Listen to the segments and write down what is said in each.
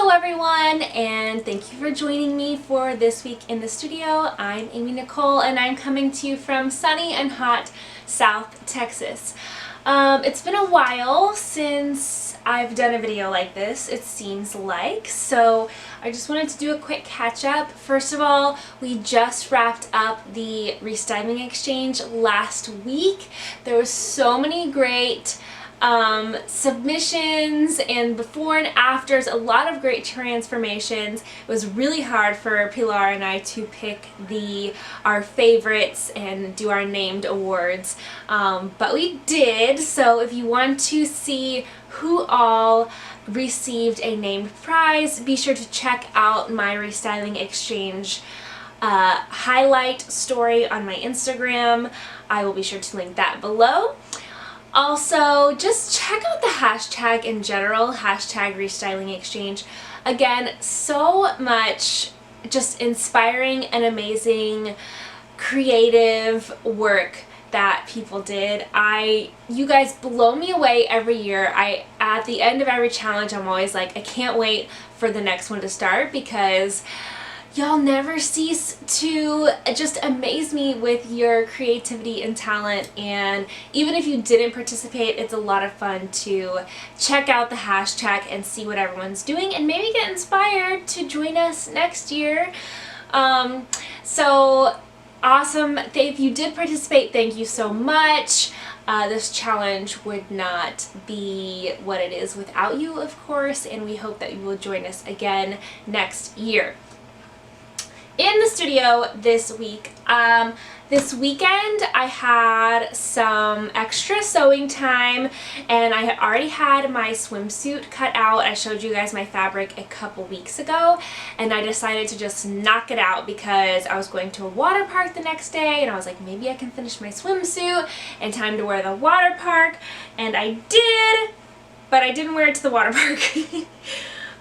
Hello everyone, and thank you for joining me for This Week in the Studio. I'm Amy Nicole and I'm coming to you from sunny and hot South Texas. It's been a while since I've done a video like this, it seems like, so I just wanted to do a quick catch up. First of all, we just wrapped up the Restyling exchange last week. There were so many great submissions and before and afters, a lot of great transformations. It was really hard for Pilar and I to pick our favorites and do our named awards, but we did. So if you want to see who all received a named prize, be sure to check out my Restyling exchange highlight story on my Instagram. I will be sure to link that below. Also, just check out the hashtag in general, hashtag Restyling Exchange. Again, so much just inspiring and amazing creative work that people did. You guys blow me away every year. At the end of every challenge, I'm always like, I can't wait for the next one to start because y'all never cease to just amaze me with your creativity and talent, and even if you didn't participate, it's a lot of fun to check out the hashtag and see what everyone's doing and maybe get inspired to join us next year. So awesome. If you did participate, thank you so much. This challenge would not be what it is without you, of course, and we hope that you will join us again next year. In the studio this week, this weekend I had some extra sewing time and I had already had my swimsuit cut out. I showed you guys my fabric a couple weeks ago and I decided to just knock it out because I was going to a water park the next day and I was like, maybe I can finish my swimsuit in time to wear the water park, and I did, but I didn't wear it to the water park.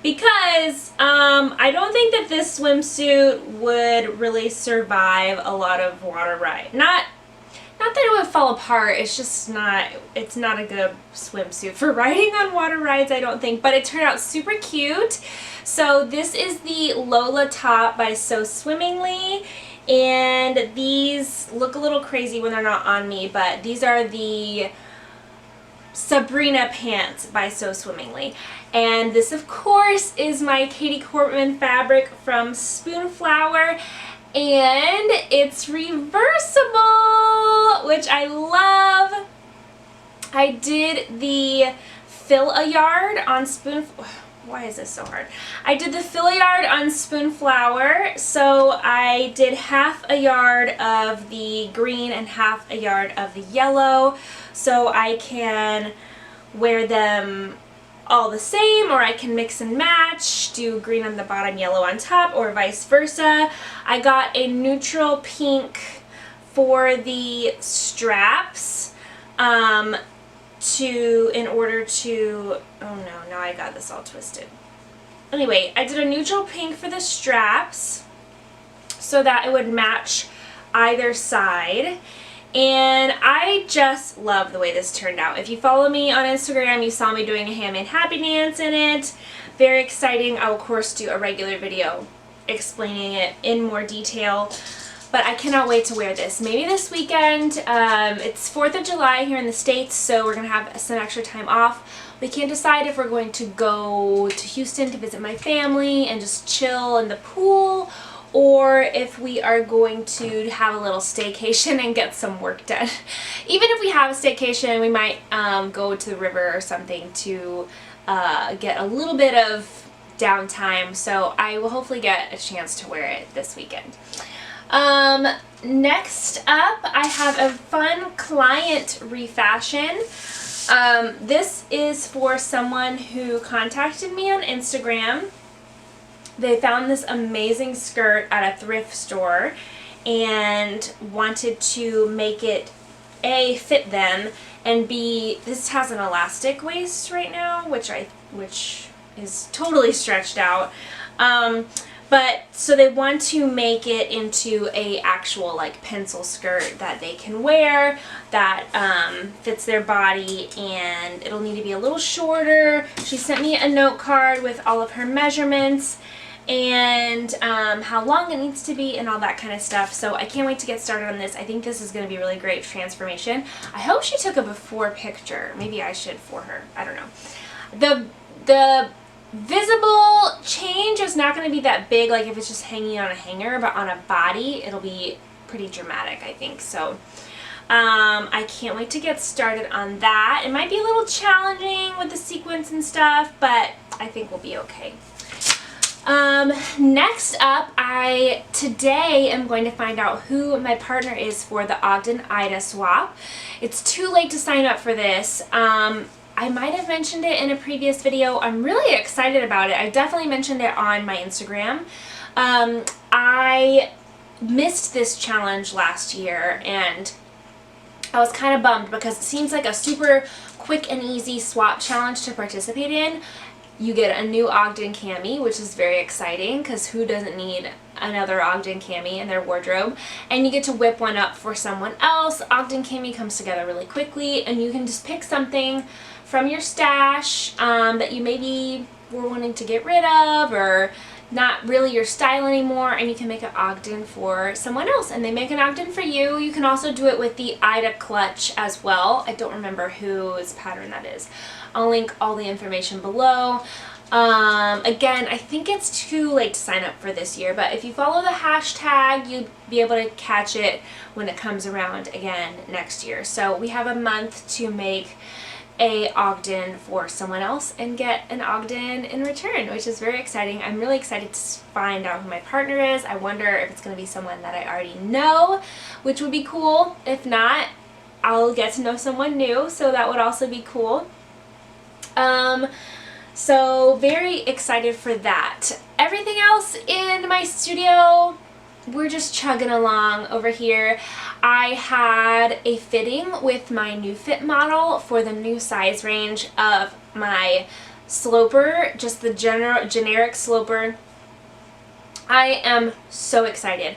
Because I don't think that this swimsuit would really survive a lot of water rides. Not that it would fall apart, it's just it's not a good swimsuit for riding on water rides, I don't think, but it turned out super cute. So this is the Lola top by So Swimmingly, and these look a little crazy when they're not on me, but these are the Sabrina pants by So Swimmingly. And this, of course, is my Katie Cortman fabric from Spoonflower, and it's reversible, which I love. I did the fill-a-yard on Why is this so hard? I did the fill-a-yard on Spoonflower, so I did half a yard of the green and half a yard of the yellow, so I can wear them all the same, or I can mix and match, do green on the bottom, yellow on top, or vice versa. I got a neutral pink for the straps in order to, oh no, now I got this all twisted. Anyway, I did a neutral pink for the straps so that it would match either side. And I just love the way this turned out. If you follow me on Instagram, you saw me doing a handmade happy dance in it. Very exciting. I will, of course, do a regular video explaining it in more detail. But I cannot wait to wear this. Maybe this weekend. It's 4th of July here in the States, so we're going to have some extra time off. We can't decide if we're going to go to Houston to visit my family and just chill in the pool, or if we are going to have a little staycation and get some work done. Even if we have a staycation, we might go to the river or something to get a little bit of downtime, so I will hopefully get a chance to wear it this weekend. Next up, I have a fun client refashion. This is for someone who contacted me on Instagram. They found this amazing skirt at a thrift store and wanted to make it A, fit them, and B, this has an elastic waist right now, which is totally stretched out. But so they want to make it into a actual like pencil skirt that they can wear that fits their body, and it'll need to be a little shorter. She sent me a note card with all of her measurements and how long it needs to be and all that kind of stuff. So I can't wait to get started on this. I think this is going to be really great transformation. I hope she took a before picture. Maybe I should for her. I don't know. The visible change is not going to be that big, like if it's just hanging on a hanger, but on a body it'll be pretty dramatic, I think. So I can't wait to get started on that. It might be a little challenging with the sequins and stuff, but I think we'll be okay. Next up, today am going to find out who my partner is for the Ogden Ida Swap. It's too late to sign up for this. I might have mentioned it in a previous video. I'm really excited about it. I definitely mentioned it on my Instagram. I missed this challenge last year, and I was kind of bummed because it seems like a super quick and easy swap challenge to participate in. You get a new Ogden cami, which is very exciting because who doesn't need another Ogden cami in their wardrobe? And you get to whip one up for someone else. Ogden cami comes together really quickly, and you can just pick something from your stash that you maybe were wanting to get rid of or not really your style anymore, and you can make an Ogden for someone else and they make an Ogden for you. You can also do it with the Ida clutch as well. I don't remember whose pattern that is. I'll link all the information below. Again, I think it's too late to sign up for this year, but if you follow the hashtag, you'll be able to catch it when it comes around again next year. So we have a month to make a Ogden for someone else and get an Ogden in return, which is very exciting. I'm really excited to find out who my partner is. I wonder if it's going to be someone that I already know, which would be cool. If not, I'll get to know someone new, so that would also be cool. So very excited for that. Everything else in my studio, we're just chugging along over here. I had a fitting with my new fit model for the new size range of my sloper, just the generic sloper. I am so excited.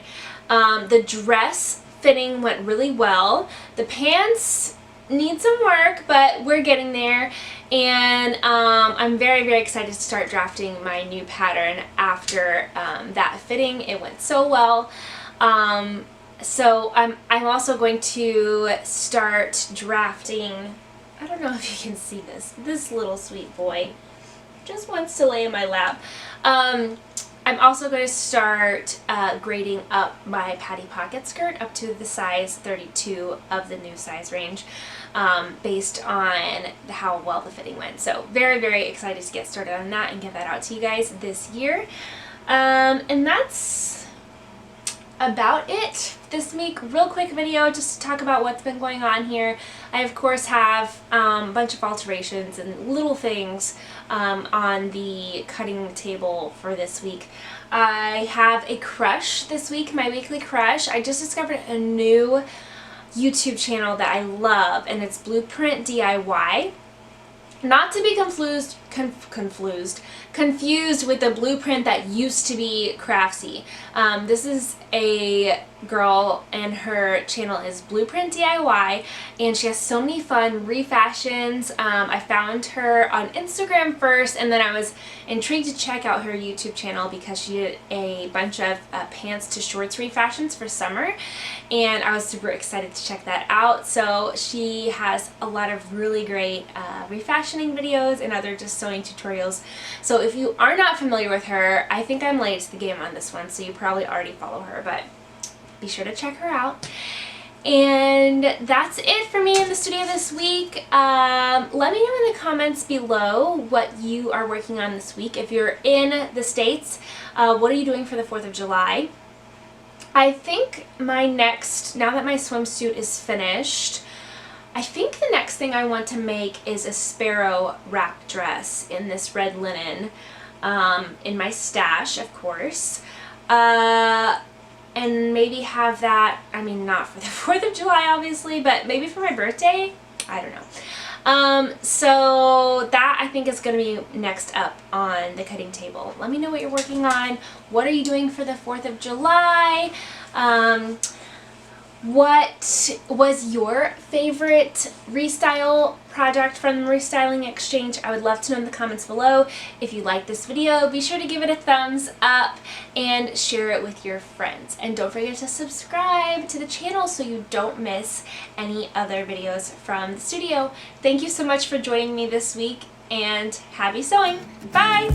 The dress fitting went really well. The pants need some work, but we're getting there. And I'm very, very excited to start drafting my new pattern after that fitting. It went so well. So I'm also going to start drafting. I don't know if you can see this little sweet boy just wants to lay in my lap. I'm also going to start grading up my Patty Pocket skirt up to the size 32 of the new size range, based on how well the fitting went. So very, very excited to get started on that and get that out to you guys this year. And that's about it this week. Real quick video just to talk about what's been going on here. I of course have a bunch of alterations and little things on the cutting table for this week. I have a crush this week, my weekly crush. I just discovered a new YouTube channel that I love, and it's Blueprint DIY. Not to be confused with the Blueprint that used to be Craftsy. This is a girl, and her channel is Blueprint DIY, and she has so many fun refashions. I found her on Instagram first, and then I was intrigued to check out her YouTube channel because she did a bunch of pants to shorts refashions for summer, and I was super excited to check that out. So she has a lot of really great refashioning videos and other just sewing tutorials. So if you are not familiar with her, I think I'm late to the game on this one, so you probably already follow her, but be sure to check her out. And that's it for me in the studio this week. Let me know in the comments below what you are working on this week. If you're in the States, what are you doing for the 4th of July? I think my next, now that my swimsuit is finished, I think the next thing I want to make is a sparrow wrap dress in this red linen, in my stash, of course. And maybe have that, I mean, not for the 4th of July, obviously, but maybe for my birthday? I don't know. So that I think is going to be next up on the cutting table. Let me know what you're working on. What are you doing for the 4th of July? What was your favorite Restyle project from the Restyling Exchange? I would love to know in the comments below. If you like this video, be sure to give it a thumbs up and share it with your friends. And don't forget to subscribe to the channel so you don't miss any other videos from the studio. Thank you so much for joining me this week, and happy sewing. Bye!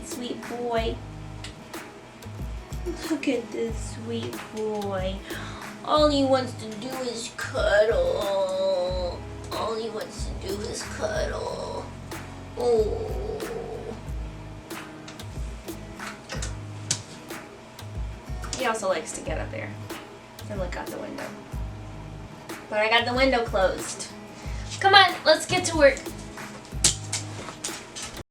Sweet boy. Look at this sweet boy. All he wants to do is cuddle. All he wants to do is cuddle. Oh. He also likes to get up there and look out the window. But I got the window closed. Come on, let's get to work.